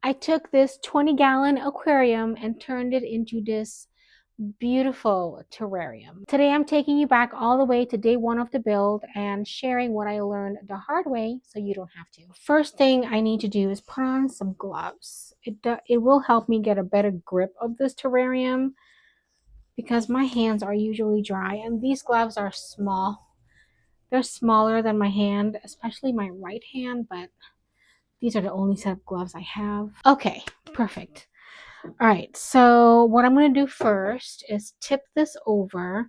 I took this 20-gallon aquarium and turned it into this beautiful terrarium. Today I'm taking you back all the way to day one of the build and sharing what I learned the hard way so you don't have to. First thing I need to do is put on some gloves. It will help me get a better grip of this terrarium because my hands are usually dry and these gloves are small. They're smaller than my hand, especially my right hand, but these are the only set of gloves I have. Okay, perfect. All right, so what I'm going to do first is tip this over.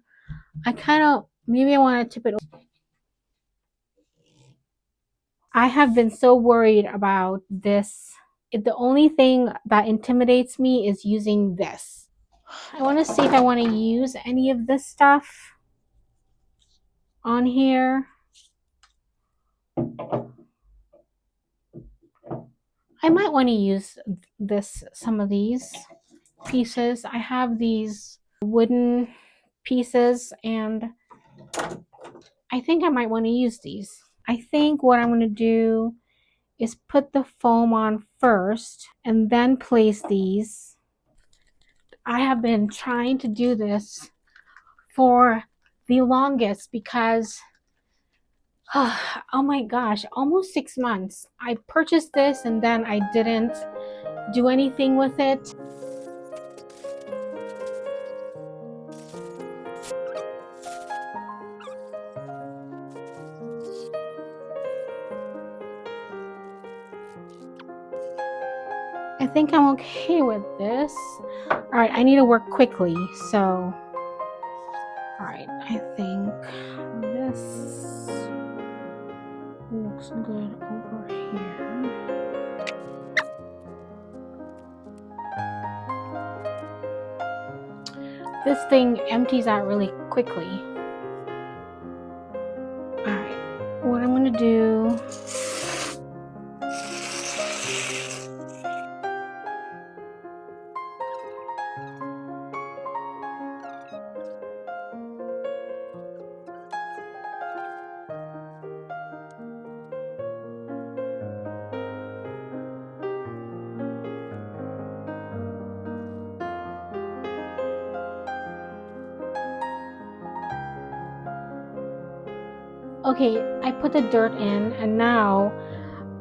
Maybe I want to tip it over. I have been so worried about this. The only thing that intimidates me is using this. I want to see if I want to use any of this stuff on here. I might want to use some of these pieces. I have these wooden pieces and I think I might want to use these. I think what I'm going to do is put the foam on first and then place these. I have been trying to do this for the longest because oh my gosh, almost 6 months. I purchased this and then I didn't do anything with it. I think I'm okay with this. All right, I need to work quickly, so all right, I think this looks good over here. This thing empties out really quickly. All right, what I'm gonna do. Okay, I put the dirt in and now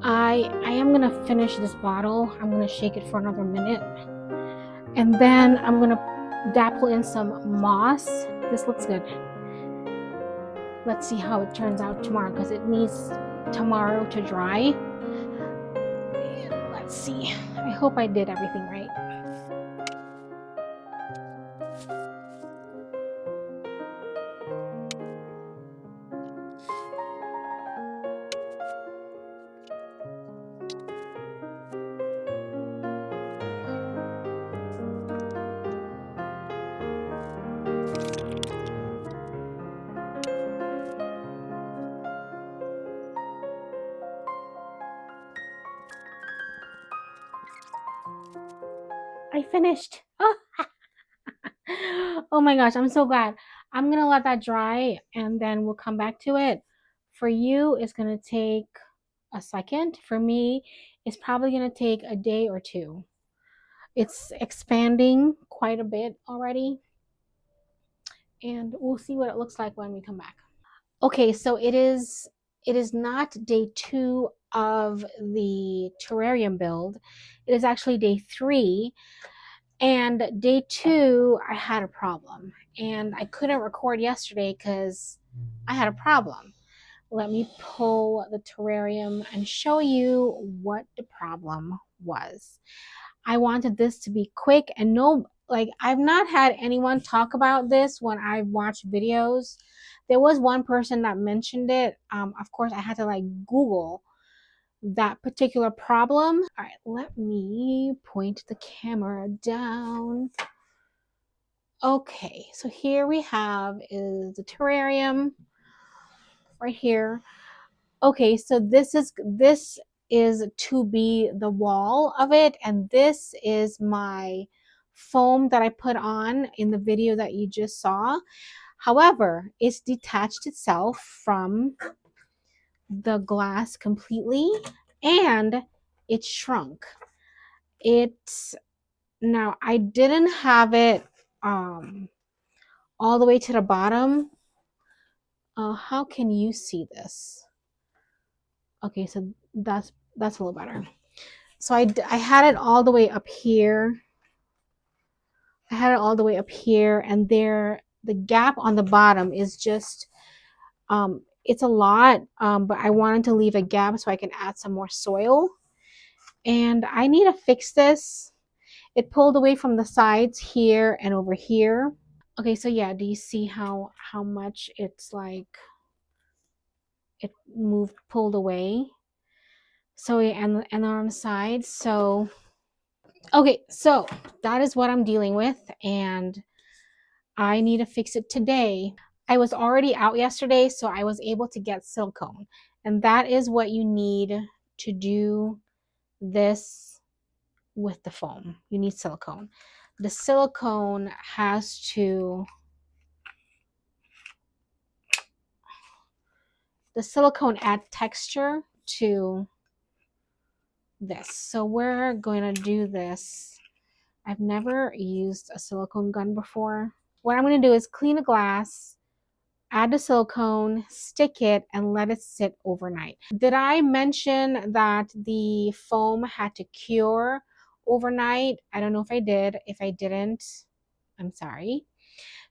I am gonna finish this bottle. I'm gonna shake it for another minute and then I'm gonna dapple in some moss. This looks good. Let's see how it turns out tomorrow because it needs tomorrow to dry. And let's see. I hope I did everything right. I finished. Oh. Oh my gosh, I'm so glad. I'm gonna let that dry and then we'll come back to it. For you, it's gonna take a second. For me, it's probably gonna take a day or two. It's expanding quite a bit already, and we'll see what it looks like when we come back. Okay, so it is not day 2 of the terrarium build. It is actually day 3. And day 2, I had a problem. And I couldn't record yesterday because I had a problem. Let me pull the terrarium and show you what the problem was. I wanted this to be quick and I've not had anyone talk about this when I've watched videos. There was one person that mentioned it. Of course, I had to Google that particular problem. All right, let me point the camera down. Okay, so here we have is the terrarium right here. Okay, so this is to be the wall of it, and this is my foam that I put on in the video that you just saw. However, it's detached itself from the glass completely and it shrunk. It's now I didn't have it um all the way to the bottom. How can you see this? Okay, so that's a little better. So I had it all the way up here. I had it all the way up here, and there the gap on the bottom is just it's a lot, but I wanted to leave a gap so I can add some more soil. And I need to fix this. It pulled away from the sides here and over here. Okay, so yeah, do you see how much it's like it moved, pulled away? So yeah, and on the sides. So okay, so that is what I'm dealing with, and I need to fix it today. I was already out yesterday, so I was able to get silicone, and that is what you need to do this with the foam. You need silicone. The silicone has to the silicone add texture to this. So we're going to do this. I've never used a silicone gun before. What I'm going to do is clean a glass, add the silicone, stick it, and let it sit overnight. Did I mention that the foam had to cure overnight? I don't know if I did. If I didn't, I'm sorry.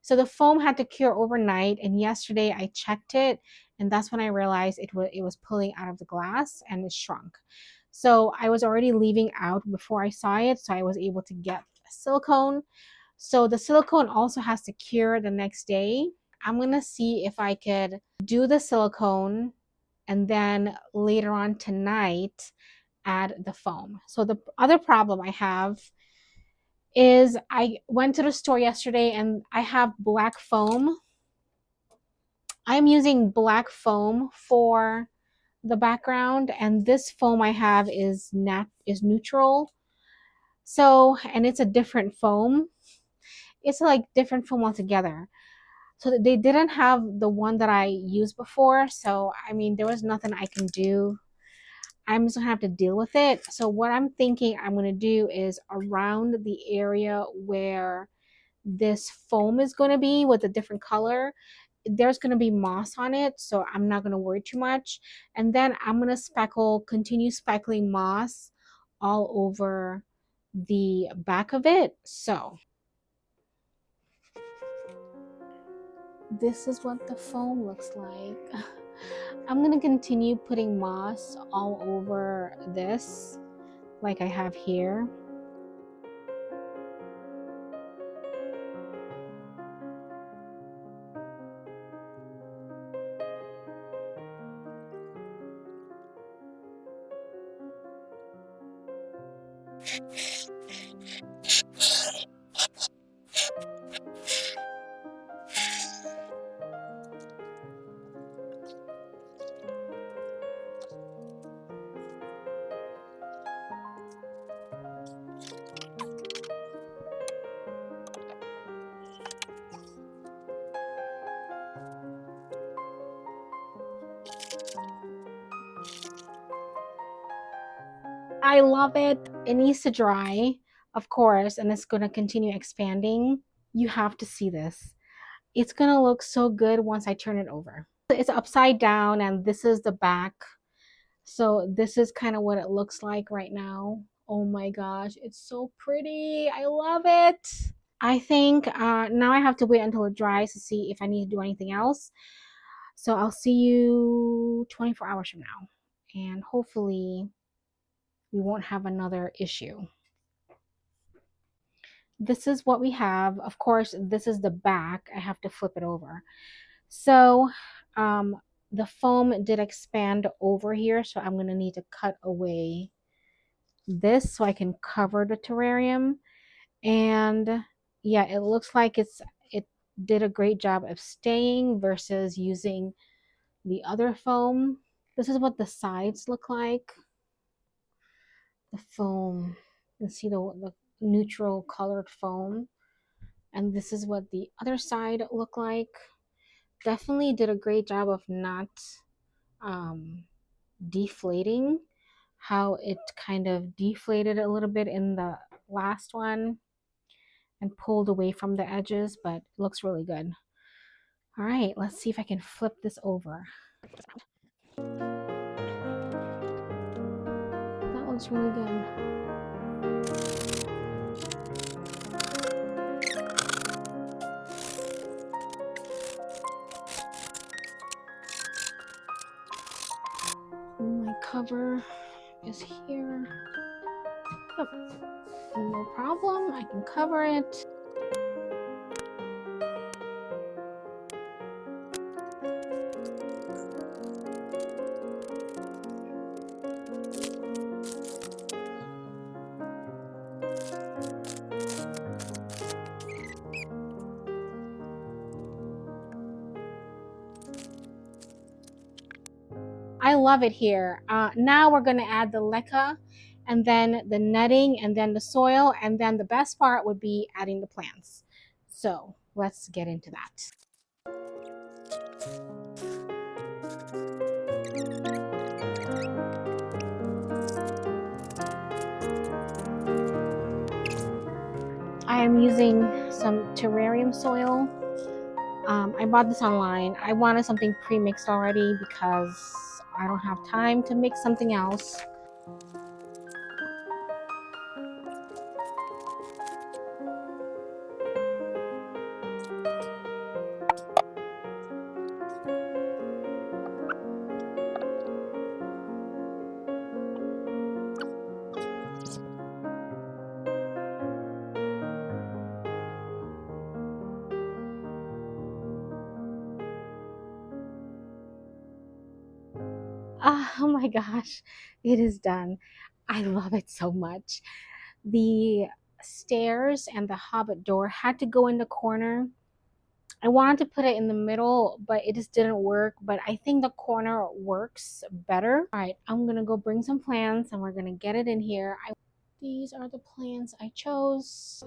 So the foam had to cure overnight, and yesterday I checked it, and that's when I realized it was pulling out of the glass and it shrunk. So I was already leaving out before I saw it, so I was able to get silicone. So the silicone also has to cure the next day. I'm gonna see if I could do the silicone and then later on tonight add the foam. So the other problem I have is I went to the store yesterday and I have black foam. I'm using black foam for the background, and this foam I have is neutral. So, and it's a different foam. It's like different foam altogether. So they didn't have the one that I used before. So, I mean, there was nothing I can do. I'm just gonna have to deal with it. So what I'm thinking I'm gonna do is around the area where this foam is going to be with a different color, there's going to be moss on it, so I'm not going to worry too much. And then I'm going to continue speckling moss all over the back of it. So this is what the foam looks like. I'm going to continue putting moss all over this like I have here. I love it. It needs to dry, of course, and it's going to continue expanding. You have to see this. It's going to look so good once I turn it over. It's upside down, and this is the back. So this is kind of what it looks like right now. Oh my gosh, it's so pretty. I love it. I think now I have to wait until it dries to see if I need to do anything else. So I'll see you 24 hours from now. And hopefully we won't have another issue. This is what we have. Of course, this is the back. I have to flip it over. So um, the foam did expand over here, so I'm going to need to cut away this so I can cover the terrarium. And yeah, it looks like it did a great job of staying versus using the other foam. This is what the sides look like. The foam, you can see the neutral colored foam. And this is what the other side looked like. Definitely did a great job of not um, deflating. how it kind of deflated a little bit in the last one and pulled away from the edges, but it looks really good. All right, let's see if I can flip this over. That looks really good. My cover is here. Yep, no problem. I can cover it. I love it here. Now we're going to add the leca and then the netting and then the soil. And then the best part would be adding the plants. So let's get into that. I am using some terrarium soil. I bought this online. I wanted something pre-mixed already because I don't have time to mix something else. Oh my gosh, it is done. I love it so much. The stairs and the hobbit door had to go in the corner. I wanted to put it in the middle, but it just didn't work. But I think the corner works better. All right, I'm gonna go bring some plants and we're gonna get it in here. These are the plants I chose.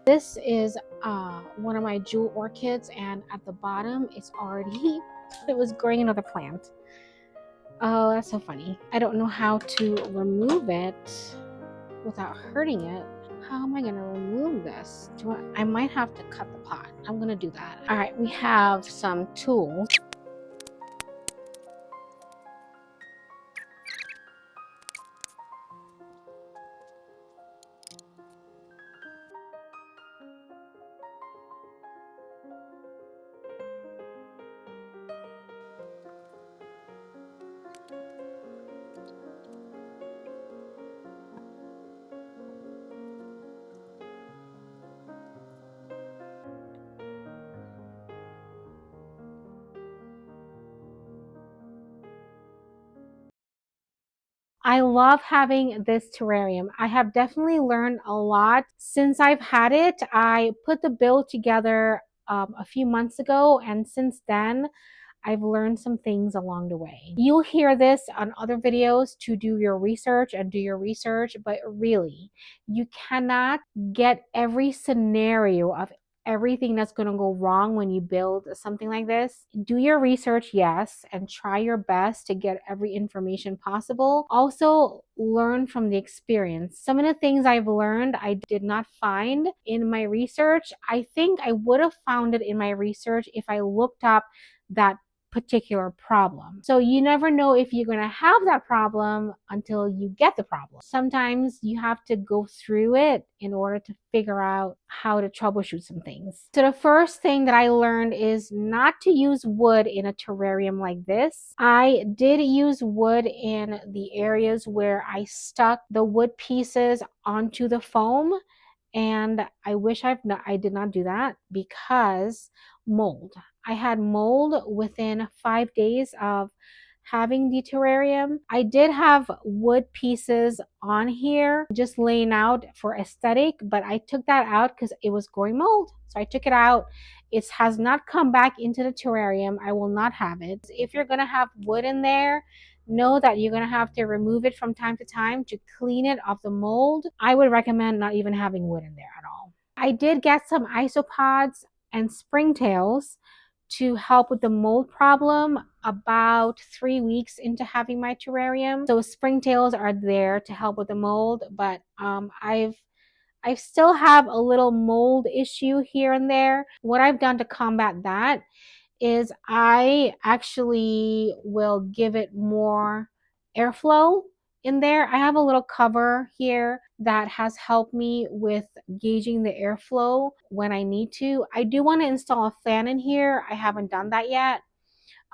This is one of my jewel orchids, and at the bottom it's already, it was growing another plant. Oh, that's so funny. I don't know how to remove it without hurting it. How am I going to remove this? I might have to cut the pot. I'm going to do that. All right, we have some tools. I love having this terrarium. I have definitely learned a lot since I've had it. I put the build together a few months ago, and since then, I've learned some things along the way. You'll hear this on other videos to do your research and do your research, but really, you cannot get every scenario of everything that's going to go wrong when you build something like this. Do your research, yes, and try your best to get every information possible. Also, learn from the experience. Some of the things I've learned I did not find in my research. I think I would have found it in my research if I looked up that particular problem. So you never know if you're going to have that problem until you get the problem. Sometimes you have to go through it in order to figure out how to troubleshoot some things. So the first thing that I learned is not to use wood in a terrarium like this. I did use wood in the areas where I stuck the wood pieces onto the foam, and I wish I did not do that because mold. I had mold within 5 days of having the terrarium. I did have wood pieces on here just laying out for aesthetic, but I took that out because it was growing mold. So I took it out. It has not come back into the terrarium. I will not have it. If you're going to have wood in there, know that you're going to have to remove it from time to time to clean it off the mold. I would recommend not even having wood in there at all. I did get some isopods and springtails to help with the mold problem about 3 weeks into having my terrarium. So springtails are there to help with the mold, but I still have a little mold issue here and there. What I've done to combat that is I actually will give it more airflow in there. I have a little cover here that has helped me with gauging the airflow when I need to. I do want to install a fan in here. I haven't done that yet.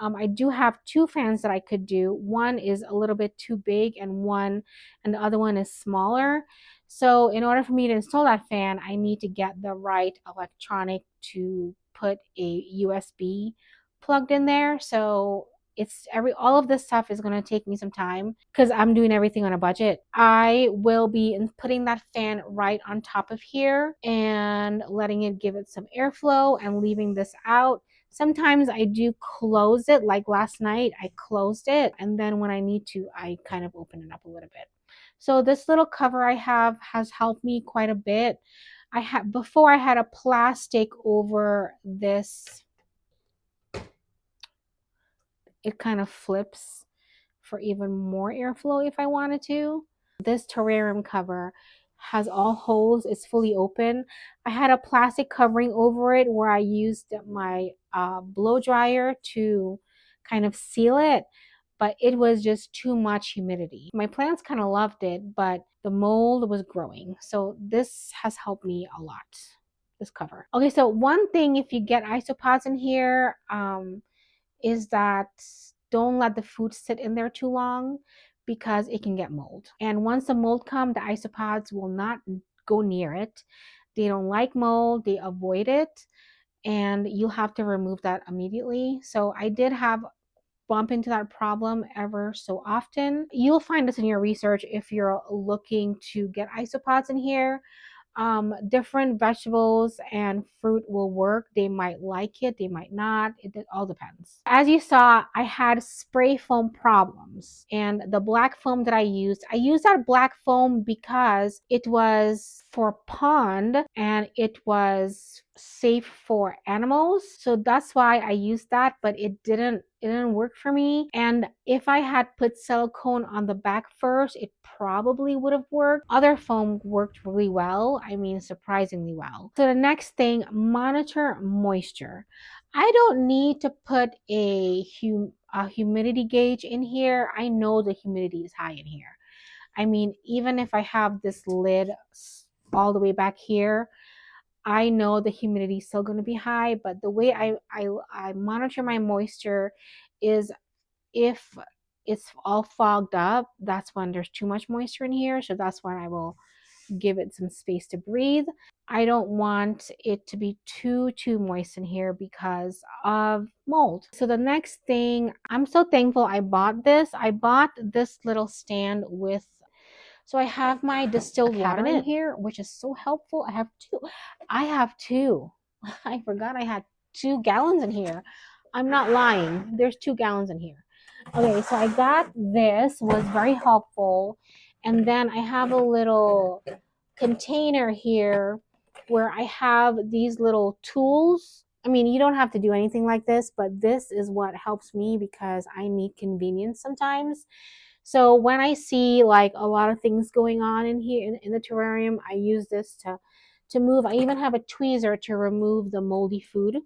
I do have two fans that I could do. One is a little bit too big and the other one is smaller. So in order for me to install that fan, I need to get the right electronic to put a USB plugged in there. So it's all of this stuff is going to take me some time because I'm doing everything on a budget. I will be putting that fan right on top of here and letting it give it some airflow and leaving this out. Sometimes I do close it, like last night I closed it, and then when I need to, I kind of open it up a little bit. So this little cover I have has helped me quite a bit. Before I had a plastic over this. It kind of flips for even more airflow if I wanted to. This terrarium cover has all holes. It's fully open. I had a plastic covering over it where I used my blow dryer to kind of seal it, but it was just too much humidity. My plants kind of loved it, but the mold was growing. So this has helped me a lot, this cover. Okay, so one thing, if you get isopods in here, is that don't let the food sit in there too long because it can get mold. And once the mold comes, the isopods will not go near it. They don't like mold, they avoid it, and you'll have to remove that immediately. So I did have bump into that problem ever so often. You'll find this in your research if you're looking to get isopods in here. Different vegetables and fruit will work. They might like it, they might not. It all depends. As you saw, I had spray foam problems, and the black foam that I used that black foam because it was for pond and it was safe for animals. So that's why I used that, but it didn't work for me. And if I had put silicone on the back first, it probably would have worked. Other foam worked really well. I mean, surprisingly well. So the next thing, monitor moisture. I don't need to put a humidity gauge in here. I know the humidity is high in here. I mean, even if I have this lid all the way back here, I know the humidity is still going to be high, but the way I monitor my moisture is if it's all fogged up, that's when there's too much moisture in here. So that's when I will give it some space to breathe. I don't want it to be too moist in here because of mold. So the next thing, I'm so thankful I bought this. I bought this little stand with, so I have my distilled water in here, which is so helpful. I have two. I forgot I had 2 gallons in here. I'm not lying. There's 2 gallons in here. Okay, so I got this, was very helpful. And then I have a little container here where I have these little tools. I mean, you don't have to do anything like this, but this is what helps me because I need convenience sometimes. So when I see like a lot of things going on in here in the terrarium, I use this to move. I even have a tweezer to remove the moldy food.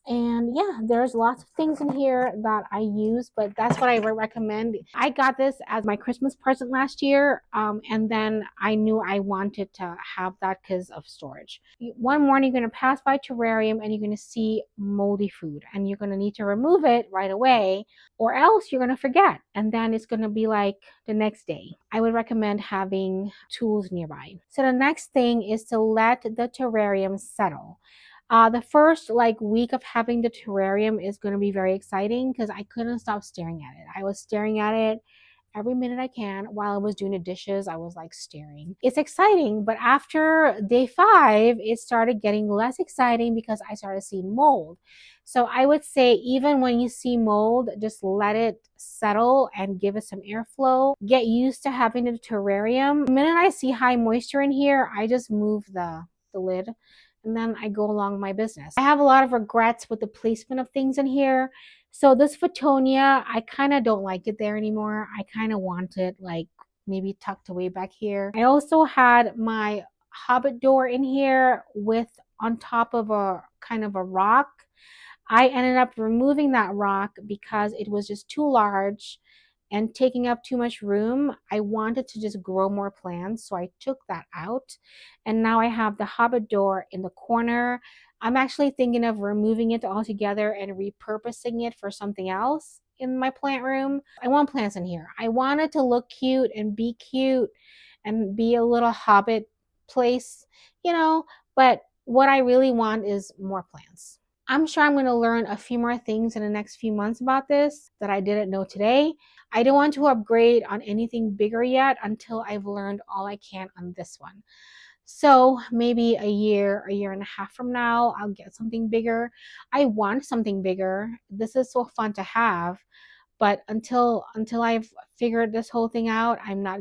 And yeah, there's lots of things in here that I use, but that's what I recommend. I got this as my Christmas present last year, and then I knew I wanted to have that because of storage. One morning, you're going to pass by terrarium and you're going to see moldy food, and you're going to need to remove it right away, or else you're going to forget, and then it's going to be like the next day. I would recommend having tools nearby. So the next thing is to let the terrarium settle. The first week of having the terrarium is going to be very exciting because I couldn't stop staring at it. I was staring at it every minute I can. While I was doing the dishes, I was like staring. It's exciting, but after day 5, it started getting less exciting because I started seeing mold. So I would say even when you see mold, just let it settle and give it some airflow. Get used to having a terrarium. The minute I see high moisture in here, I just move the lid and then I go along my business. I have a lot of regrets with the placement of things in here. So this Photonia, I kind of don't like it there anymore. I kind of want it like maybe tucked away back here. I also had my hobbit door in here with on top of a kind of a rock. I ended up removing that rock because it was just too large and taking up too much room. I wanted to just grow more plants, so I took that out. And now I have the hobbit door in the corner. I'm actually thinking of removing it altogether and repurposing it for something else in my plant room. I want plants in here. I want it to look cute and be cute and be a little hobbit place, you know, but what I really want is more plants. I'm sure I'm going to learn a few more things in the next few months about this that I didn't know today. I don't want to upgrade on anything bigger yet until I've learned all I can on this one. So maybe a year and a half from now, I'll get something bigger. I want something bigger. This is so fun to have, but until I've figured this whole thing out, I'm not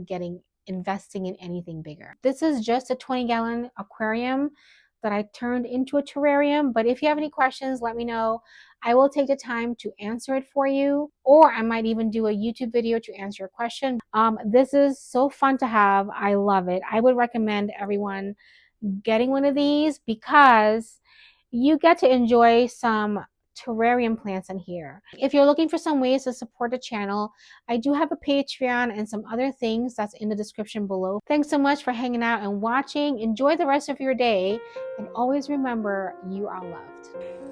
investing in anything bigger. This is just a 20-gallon aquarium that I turned into a terrarium, but if you have any questions, let me know. I will take the time to answer it for you, or I might even do a YouTube video to answer your question. This is so fun to have. I love it. I would recommend everyone getting one of these because you get to enjoy some terrarium plants in here. If you're looking for some ways to support the channel, I do have a Patreon and some other things that's in the description below. Thanks so much for hanging out and watching. Enjoy the rest of your day, and always remember you are loved.